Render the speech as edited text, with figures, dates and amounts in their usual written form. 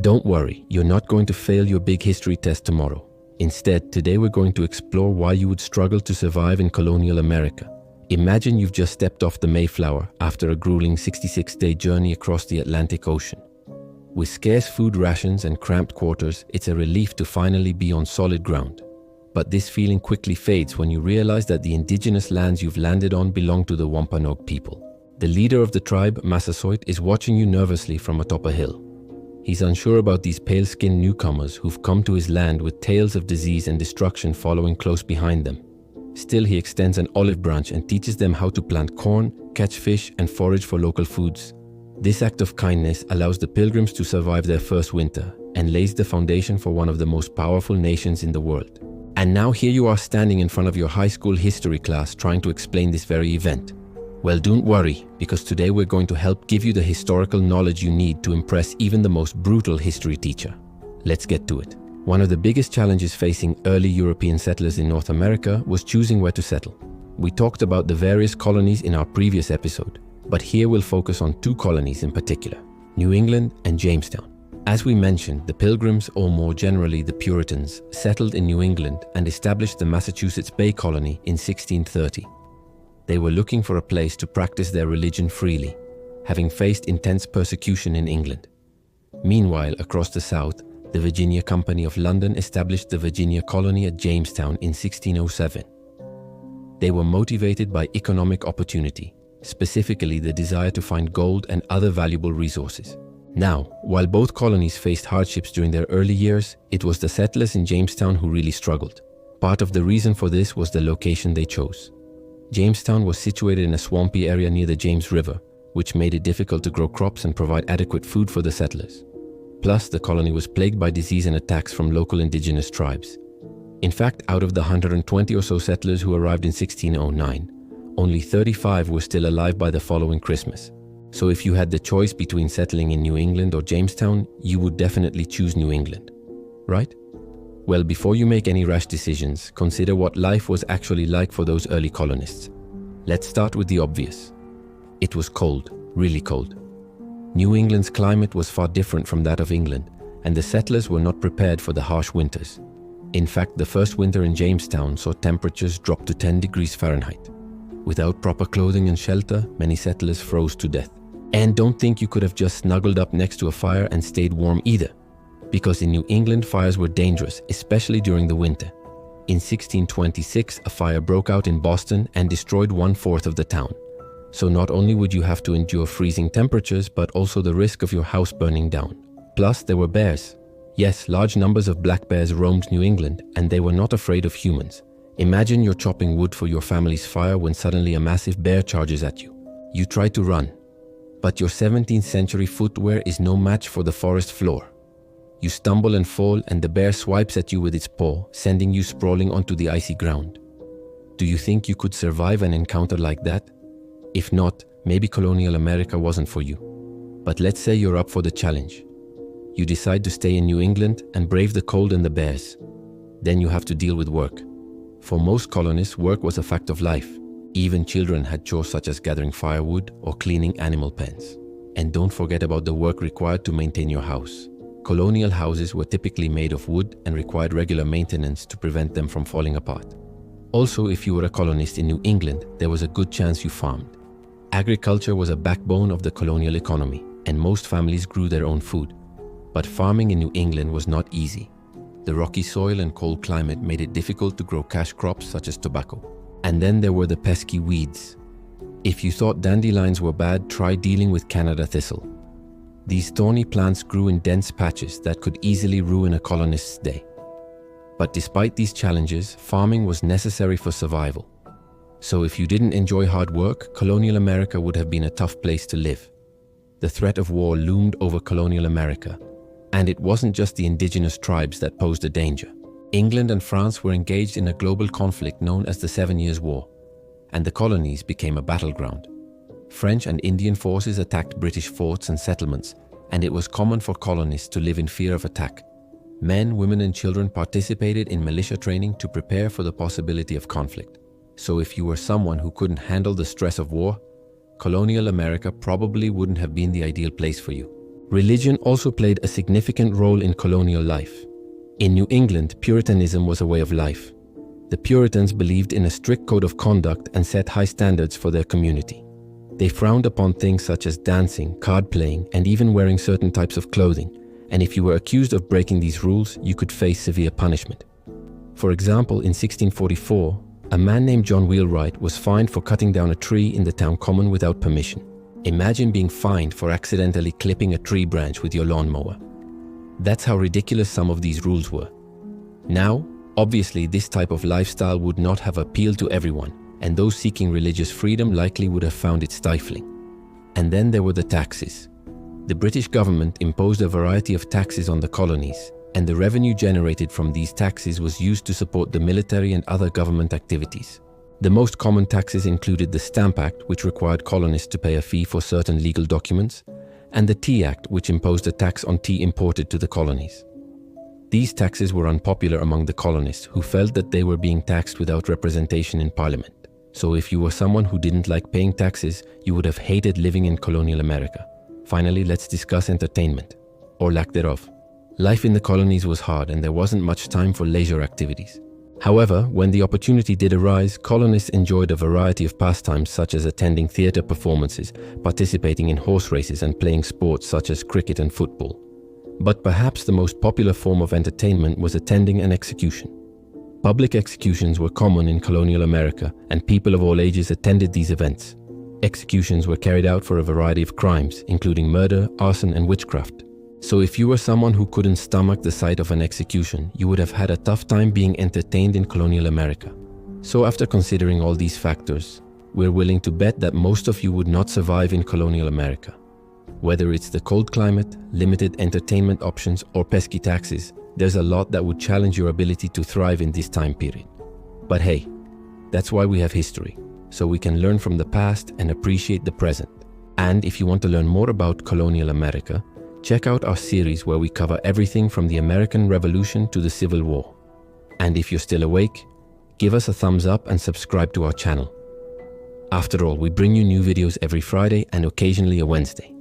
Don't worry, you're not going to fail your big history test tomorrow. Instead, today we're going to explore why you would struggle to survive in colonial America. Imagine you've just stepped off the Mayflower after a grueling 66-day journey across the Atlantic Ocean. With scarce food rations and cramped quarters, it's a relief to finally be on solid ground. But this feeling quickly fades when you realize that the indigenous lands you've landed on belong to the Wampanoag people. The leader of the tribe, Massasoit, is watching you nervously from atop a hill. He's unsure about these pale-skinned newcomers who've come to his land with tales of disease and destruction following close behind them. Still, he extends an olive branch and teaches them how to plant corn, catch fish, and forage for local foods. This act of kindness allows the pilgrims to survive their first winter and lays the foundation for one of the most powerful nations in the world. And now here you are standing in front of your high school history class trying to explain this very event. Well, don't worry, because today we're going to help give you the historical knowledge you need to impress even the most brutal history teacher. Let's get to it. One of the biggest challenges facing early European settlers in North America was choosing where to settle. We talked about the various colonies in our previous episode, but here we'll focus on two colonies in particular, New England and Jamestown. As we mentioned, the Pilgrims, or more generally the Puritans, settled in New England and established the Massachusetts Bay Colony in 1630. They were looking for a place to practice their religion freely, having faced intense persecution in England. Meanwhile, across the South, the Virginia Company of London established the Virginia colony at Jamestown in 1607. They were motivated by economic opportunity, specifically the desire to find gold and other valuable resources. Now, while both colonies faced hardships during their early years, it was the settlers in Jamestown who really struggled. Part of the reason for this was the location they chose. Jamestown was situated in a swampy area near the James River, which made it difficult to grow crops and provide adequate food for the settlers. Plus, the colony was plagued by disease and attacks from local indigenous tribes. In fact, out of the 120 or so settlers who arrived in 1609, only 35 were still alive by the following Christmas. So if you had the choice between settling in New England or Jamestown, you would definitely choose New England, right? Well, before you make any rash decisions, consider what life was actually like for those early colonists. Let's start with the obvious. It was cold, really cold. New England's climate was far different from that of England, and the settlers were not prepared for the harsh winters. In fact, the first winter in Jamestown saw temperatures drop to 10 degrees Fahrenheit. Without proper clothing and shelter, many settlers froze to death. And don't think you could have just snuggled up next to a fire and stayed warm either. Because in New England, fires were dangerous, especially during the winter. In 1626, a fire broke out in Boston and destroyed 1/4 of the town. So not only would you have to endure freezing temperatures, but also the risk of your house burning down. Plus, there were bears. Yes, large numbers of black bears roamed New England, and they were not afraid of humans. Imagine you're chopping wood for your family's fire when suddenly a massive bear charges at you. You try to run, but your 17th century footwear is no match for the forest floor. You stumble and fall, and the bear swipes at you with its paw, sending you sprawling onto the icy ground. Do you think you could survive an encounter like that? If not, maybe colonial America wasn't for you. But let's say you're up for the challenge. You decide to stay in New England and brave the cold and the bears. Then you have to deal with work. For most colonists, work was a fact of life. Even children had chores such as gathering firewood or cleaning animal pens. And don't forget about the work required to maintain your house. Colonial houses were typically made of wood and required regular maintenance to prevent them from falling apart. Also, if you were a colonist in New England, there was a good chance you farmed. Agriculture was a backbone of the colonial economy, and most families grew their own food. But farming in New England was not easy. The rocky soil and cold climate made it difficult to grow cash crops such as tobacco. And then there were the pesky weeds. If you thought dandelions were bad, try dealing with Canada thistle. These thorny plants grew in dense patches that could easily ruin a colonist's day. But despite these challenges, farming was necessary for survival. So if you didn't enjoy hard work, colonial America would have been a tough place to live. The threat of war loomed over colonial America, and it wasn't just the indigenous tribes that posed a danger. England and France were engaged in a global conflict known as the 7 Years' War, and the colonies became a battleground. French and Indian forces attacked British forts and settlements, and it was common for colonists to live in fear of attack. Men, women, and children participated in militia training to prepare for the possibility of conflict. So if you were someone who couldn't handle the stress of war, colonial America probably wouldn't have been the ideal place for you. Religion also played a significant role in colonial life. In New England, Puritanism was a way of life. The Puritans believed in a strict code of conduct and set high standards for their community. They frowned upon things such as dancing, card playing, and even wearing certain types of clothing, and if you were accused of breaking these rules, you could face severe punishment. For example, in 1644, a man named John Wheelwright was fined for cutting down a tree in the town common without permission. Imagine being fined for accidentally clipping a tree branch with your lawnmower. That's how ridiculous some of these rules were. Now, obviously, this type of lifestyle would not have appealed to everyone, and those seeking religious freedom likely would have found it stifling. And then there were the taxes. The British government imposed a variety of taxes on the colonies, and the revenue generated from these taxes was used to support the military and other government activities. The most common taxes included the Stamp Act, which required colonists to pay a fee for certain legal documents, and the Tea Act, which imposed a tax on tea imported to the colonies. These taxes were unpopular among the colonists, who felt that they were being taxed without representation in Parliament. So if you were someone who didn't like paying taxes, you would have hated living in colonial America. Finally, let's discuss entertainment, or lack thereof. Life in the colonies was hard and there wasn't much time for leisure activities. However, when the opportunity did arise, colonists enjoyed a variety of pastimes such as attending theatre performances, participating in horse races and playing sports such as cricket and football. But perhaps the most popular form of entertainment was attending an execution. Public executions were common in colonial America, and people of all ages attended these events. Executions were carried out for a variety of crimes, including murder, arson, and witchcraft. So if you were someone who couldn't stomach the sight of an execution, you would have had a tough time being entertained in colonial America. So after considering all these factors, we're willing to bet that most of you would not survive in colonial America. Whether it's the cold climate, limited entertainment options, or pesky taxes, there's a lot that would challenge your ability to thrive in this time period. But hey, that's why we have history, so we can learn from the past and appreciate the present. And if you want to learn more about colonial America, check out our series where we cover everything from the American Revolution to the Civil War. And if you're still awake, give us a thumbs up and subscribe to our channel. After all, we bring you new videos every Friday and occasionally a Wednesday.